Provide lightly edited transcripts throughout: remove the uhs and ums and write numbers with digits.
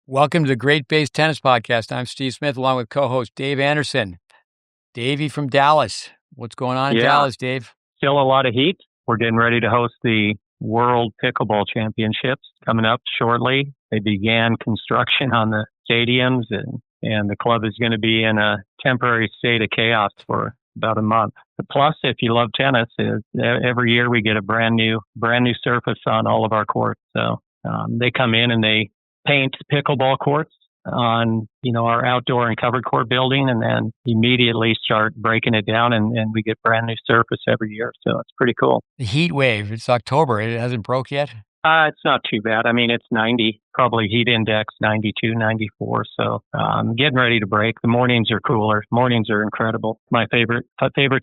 Welcome to the GreatBase Tennis Podcast. I'm Steve Smith, along with co-host Dave Anderson. Davey from Dallas. What's going on in Dallas, Dave? Still a lot of heat. We're getting ready to host the World Pickleball Championships coming up shortly. They began construction on the stadiums, and the club is going to be in a temporary state of chaos for about a month. The plus, if you love tennis, is every year we get a brand new surface on all of our courts. So they come in and they paint pickleball courts on, our outdoor and covered court building, and then immediately start breaking it down, and we get brand new surface every year. So it's pretty cool. The heat wave, it's October. It hasn't broke yet? It's not too bad. I mean, it's 90, probably heat index 92, 94. So getting ready to break. The mornings are cooler. Mornings are incredible. My favorite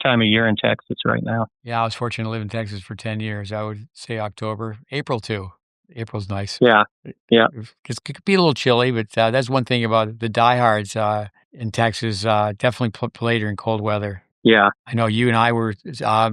time of year in Texas right now. Yeah, I was fortunate to live in Texas for 10 years. I would say October. April, too. April's nice. Yeah. It could be a little chilly, but that's one thing about the diehards in Texas. Definitely play during cold weather. Yeah. I know you and I were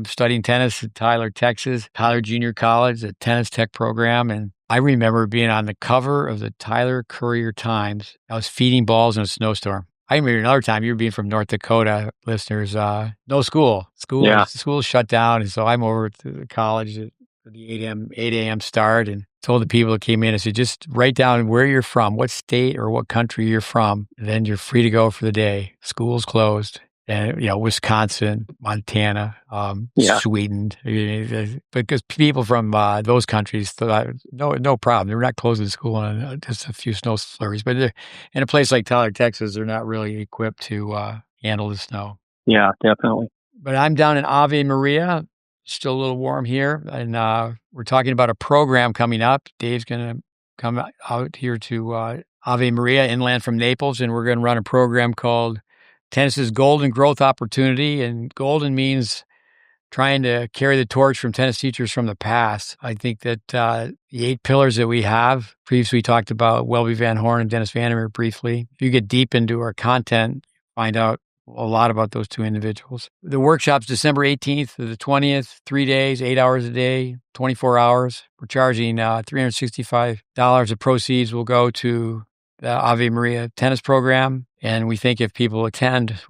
studying tennis at Tyler, Texas, Tyler Junior College, a tennis tech program. And I remember being on the cover of the Tyler Courier-Times. I was feeding balls in a snowstorm. I remember another time, you were being from North Dakota, listeners, no school. School shut down. And so I'm over to the college at the 8 a.m. start, and told the people that came in, I said, just write down where you're from, what state or what country you're from, and then you're free to go for the day. School's closed. And, Wisconsin, Montana, Sweden, because people from those countries thought, no problem. They're not closing school on just a few snow flurries. But in a place like Tyler, Texas, they're not really equipped to handle the snow. Yeah, definitely. But I'm down in Ave Maria. Still a little warm here, and we're talking about a program coming up. Dave's going to come out here to Ave Maria, inland from Naples, and we're going to run a program called Tennis's Golden Growth Opportunity. And golden means trying to carry the torch from tennis teachers from the past. I think that the 8 pillars that we have, previously we talked about Welby Van Horn and Dennis Vandermeer briefly. If you get deep into our content, find out a lot about those 2 individuals. The workshop's December 18th to the 20th, 3 days, 8 hours a day, 24 hours. We're charging $365. The proceeds will go to the Ave Maria tennis program. And we think if people attend,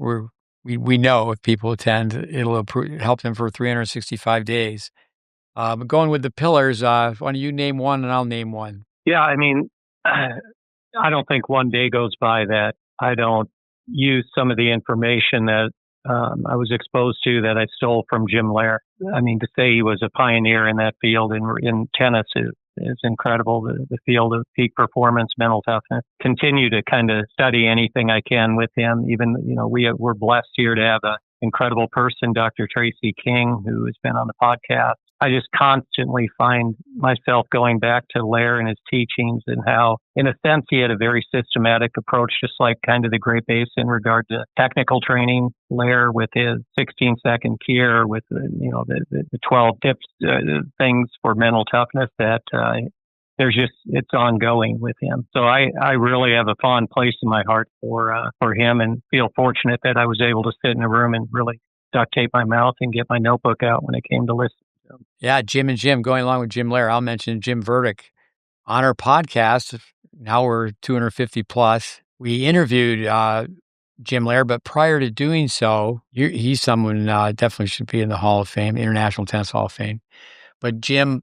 we know if people attend, it'll help them for 365 days. But going with the pillars, why don't you name one and I'll name one? Yeah, I mean, I don't think one day goes by that I don't use some of the information that I was exposed to that I stole from Jim Lehrer. I mean, to say he was a pioneer in that field in tennis is incredible. The field of peak performance, mental toughness. Continue to kind of study anything I can with him. Even, we're blessed here to have an incredible person, Dr. Tracy King, who has been on the podcast. I just constantly find myself going back to Leohr and his teachings, and how, in a sense, he had a very systematic approach, just like kind of the GreatBase in regard to technical training. Leohr with his 16-second Kier, with the 12 tips, things for mental toughness that it's ongoing with him. So I really have a fond place in my heart for him, and feel fortunate that I was able to sit in a room and really duct tape my mouth and get my notebook out when it came to listen. Yeah, Jim and Jim, going along with Jim Lehrer, I'll mention Jim Verdieck on our podcast. Now we're 250 plus. We interviewed Jim Lehrer, but prior to doing so, he's someone definitely should be in the Hall of Fame, International Tennis Hall of Fame. But Jim,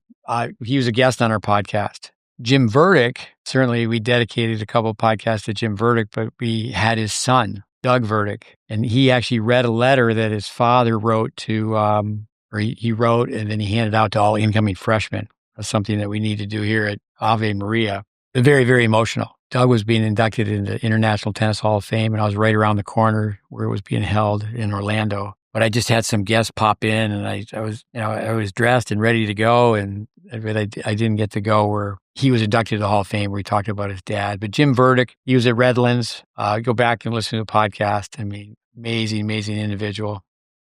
he was a guest on our podcast. Jim Verdieck, certainly we dedicated a couple of podcasts to Jim Verdieck, but we had his son, Doug Verdieck, and he actually read a letter that his father wrote to he wrote and then he handed out to all incoming freshmen. That's something that we need to do here at Ave Maria. Very, very emotional. Doug was being inducted into International Tennis Hall of Fame, and I was right around the corner where it was being held in Orlando. But I just had some guests pop in, and I was dressed and ready to go, and I didn't get to go where he was inducted to the Hall of Fame, where he talked about his dad. But Jim Verdieck, he was at Redlands. Go back and listen to the podcast. I mean, amazing individual.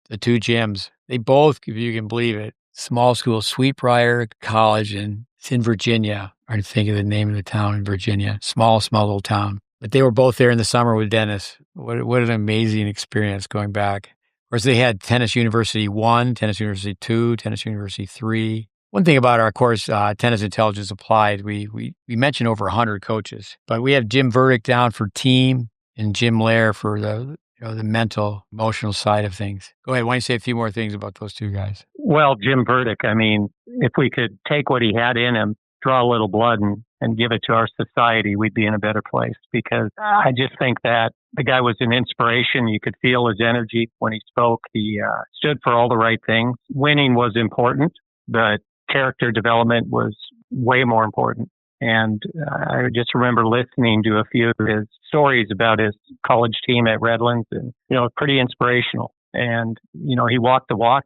The 2 Jims, they both, if you can believe it, small school, Sweetbriar College, and it's in Virginia. I'm trying to think of the name of the town in Virginia. Small little town. But they were both there in the summer with Dennis. What an amazing experience going back. Of course, they had Tennis University 1, Tennis University 2, Tennis University 3. One thing about our course, Tennis Intelligence Applied, we mentioned over 100 coaches, but we have Jim Verdieck down for team and Jim Lehrer for the mental, emotional side of things. Go ahead. Why don't you say a few more things about those two guys? Well, Jim Verdieck, I mean, if we could take what he had in him, draw a little blood and give it to our society, we'd be in a better place, because I just think that the guy was an inspiration. You could feel his energy when he spoke. He stood for all the right things. Winning was important, but character development was way more important. And I just remember listening to a few of his stories about his college team at Redlands, and, pretty inspirational. And, he walked the walk,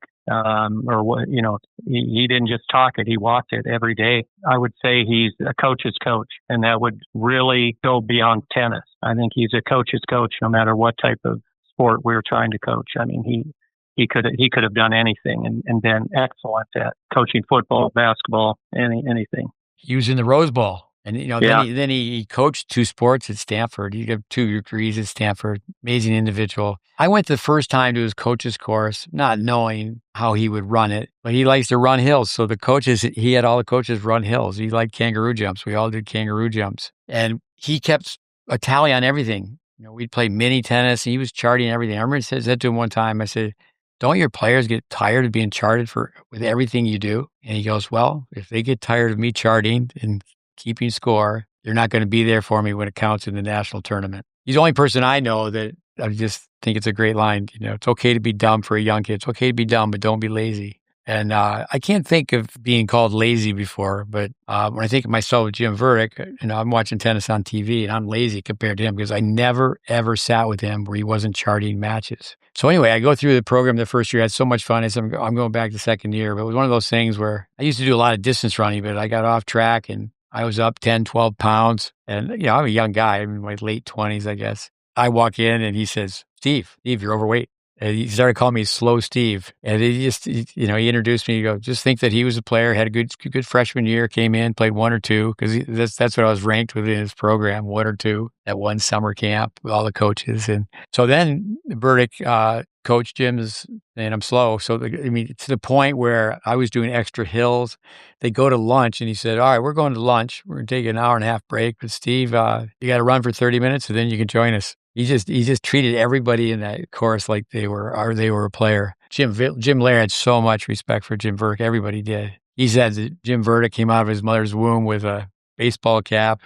he didn't just talk it, he walked it every day. I would say he's a coach's coach, and that would really go beyond tennis. I think he's a coach's coach no matter what type of sport we're trying to coach. I mean, he could have done anything and been excellent at coaching football, basketball, anything. He was in the Rose Bowl. And, then he coached 2 sports at Stanford. He got 2 degrees at Stanford. Amazing individual. I went the first time to his coach's course, not knowing how he would run it, but he likes to run hills. So he had all the coaches run hills. He liked kangaroo jumps. We all did kangaroo jumps. And he kept a tally on everything. We'd play mini tennis, and he was charting everything. I remember he said to him one time, I said, "Don't your players get tired of being charted with everything you do?" And he goes, "Well, if they get tired of me charting and keeping score, they're not going to be there for me when it counts in the national tournament." He's the only person I know that I just think it's a great line. It's okay to be dumb for a young kid. It's okay to be dumb, but don't be lazy. And I can't think of being called lazy before, but when I think of myself with Jim Verdieck, I'm watching tennis on TV, and I'm lazy compared to him because I never, ever sat with him where he wasn't charting matches. So anyway, I go through the program the first year. I had so much fun. I said, I'm going back the second year. But it was one of those things where I used to do a lot of distance running, but I got off track, and I was up 10, 12 pounds. And, I'm a young guy. I'm in my late 20s, I guess. I walk in, and he says, Steve, you're overweight. And he started calling me Slow Steve. And he introduced me. He goes, just think that he was a player, had a good freshman year, came in, played 1 or 2, because that's what I was ranked within his program, 1 or 2 at one summer camp with all the coaches. And so then Verdieck coached Jim's, and I'm slow. So, to the point where I was doing extra hills. They go to lunch, and he said, all right, we're going to lunch. We're going to take an hour and a half break. But Steve, you got to run for 30 minutes, and then you can join us. He just treated everybody in that course like they were a player. Jim Lehrer had so much respect for Jim Verdieck. Everybody did. He said that Jim Verdieck came out of his mother's womb with a baseball cap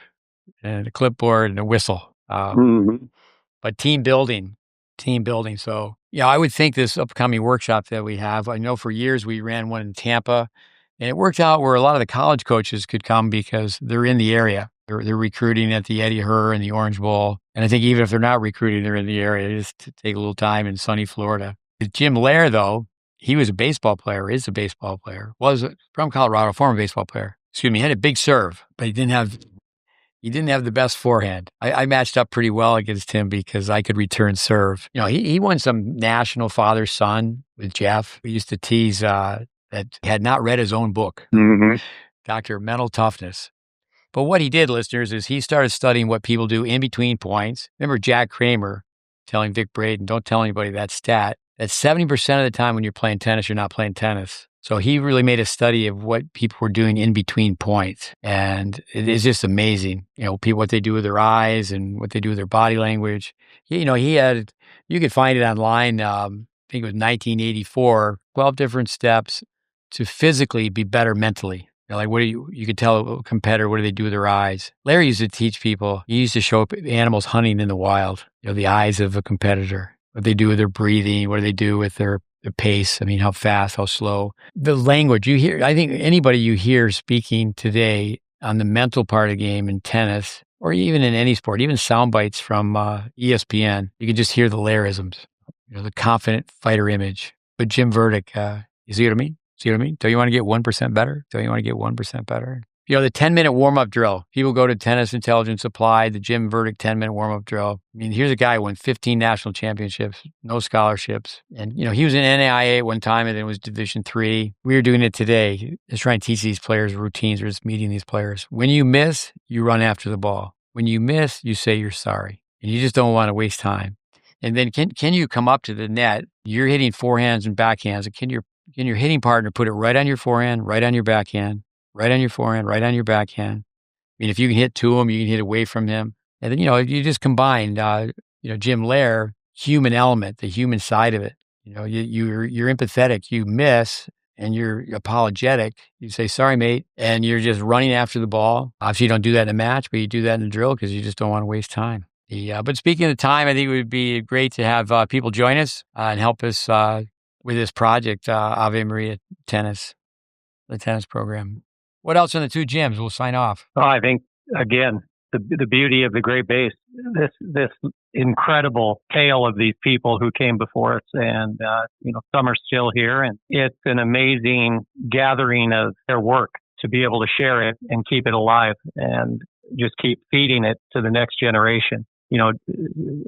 and a clipboard and a whistle. But team building. So, I would think this upcoming workshop that we have, I know for years we ran one in Tampa, and it worked out where a lot of the college coaches could come because they're in the area. They're recruiting at the Eddie Herr and the Orange Bowl. And I think even if they're not recruiting, they're in the area just to take a little time in sunny Florida. Jim Lehrer, though, he was a baseball player, is a baseball player, was from Colorado, former baseball player. He had a big serve, but he didn't have the best forehand. I matched up pretty well against him because I could return serve. He won some national father-son with Jeff. We used to tease that he had not read his own book, Dr. Mental Toughness. But what he did, listeners, is he started studying what people do in between points. Remember Jack Kramer telling Vic Braden, don't tell anybody that stat, that 70% of the time when you're playing tennis, you're not playing tennis. So he really made a study of what people were doing in between points. And it is just amazing, people, what they do with their eyes and what they do with their body language. You could find it online, I think it was 1984, 12 different steps to physically be better mentally. Like you could tell a competitor, what do they do with their eyes? Larry used to teach people, he used to show animals hunting in the wild, the eyes of a competitor, what they do with their breathing, what do they do with their pace? How fast, how slow. The language you hear, I think anybody you hear speaking today on the mental part of the game in tennis, or even in any sport, even sound bites from ESPN, you can just hear the Lehrerisms, the confident fighter image. But Jim Verdieck, you see what I mean? Don't you want to get 1% better? The 10-minute warm-up drill. People go to Tennis Intelligence Applied, the Jim Verdieck 10-minute warm-up drill. Here's a guy who won 15 national championships, no scholarships. And, he was in NAIA at one time, and then it was Division III. We are doing it today, just trying to teach these players routines. We're just meeting these players. When you miss, you run after the ball. When you miss, you say you're sorry. And you just don't want to waste time. And then can you come up to the net? You're hitting forehands and backhands. And can your can your hitting partner put it right on your forehand, right on your backhand, right on your forehand, right on your backhand. I mean, if you can hit to him, you can hit away from him. And then, you just combined, Jim Lehrer, human element, the human side of it. You're empathetic, you miss, and you're apologetic. You say, sorry, mate. And you're just running after the ball. Obviously, you don't do that in a match, but you do that in a drill because you just don't want to waste time. But speaking of time, I think it would be great to have people join us and help us with this project, Ave Maria Tennis, the tennis program. What else on the two gyms? We'll sign off. Well, I think, again, the beauty of the GreatBase, this incredible tale of these people who came before us, and some are still here, and it's an amazing gathering of their work to be able to share it and keep it alive and just keep feeding it to the next generation.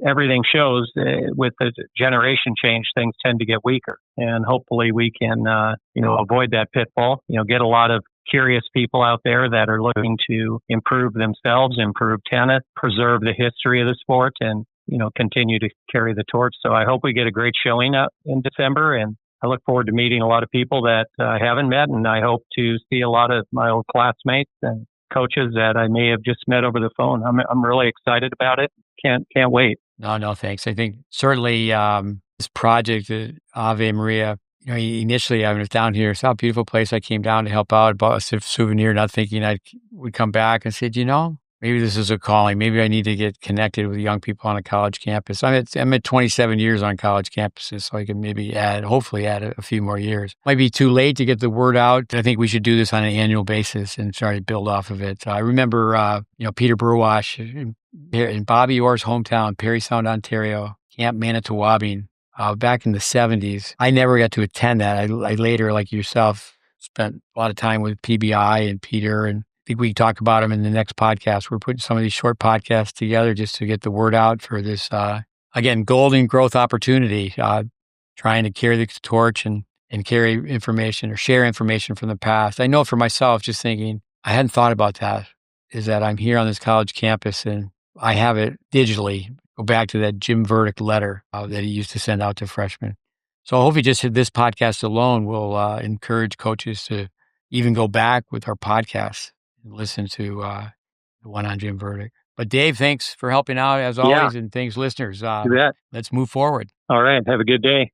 Everything shows with the generation change, things tend to get weaker, and hopefully we can avoid that pitfall. Get a lot of curious people out there that are looking to improve themselves, improve tennis, preserve the history of the sport, and continue to carry the torch. So I hope we get a great showing up in December, and I look forward to meeting a lot of people that I haven't met, and I hope to see a lot of my old classmates and coaches that I may have just met over the phone. I'm really excited about it. Can't wait. No, thanks. I think certainly this project, Ave Maria, initially I was down here. It's a beautiful place. I came down to help out, bought a souvenir, not thinking I would come back, and said, maybe this is a calling. Maybe I need to get connected with young people on a college campus. I'm at 27 years on college campuses, so I can maybe hopefully add a few more years. Might be too late to get the word out. I think we should do this on an annual basis and try to build off of it. I remember, Peter Burwash in Bobby Orr's hometown, Parry Sound, Ontario, Camp Manitowoc, back in the 70s. I never got to attend that. I later, like yourself, spent a lot of time with PBI and Peter, and I think we can talk about them in the next podcast. We're putting some of these short podcasts together just to get the word out for this, again, golden growth opportunity, trying to carry the torch and carry information or share information from the past. I know for myself, just thinking, I hadn't thought about that, is that I'm here on this college campus and I have it digitally. Go back to that Jim Verdieck letter that he used to send out to freshmen. So I hope you just this podcast alone will encourage coaches to even go back with our podcasts and listen to the one on Jim Verdieck. But Dave, thanks for helping out as always, and thanks listeners. Let's move forward. All right. Have a good day.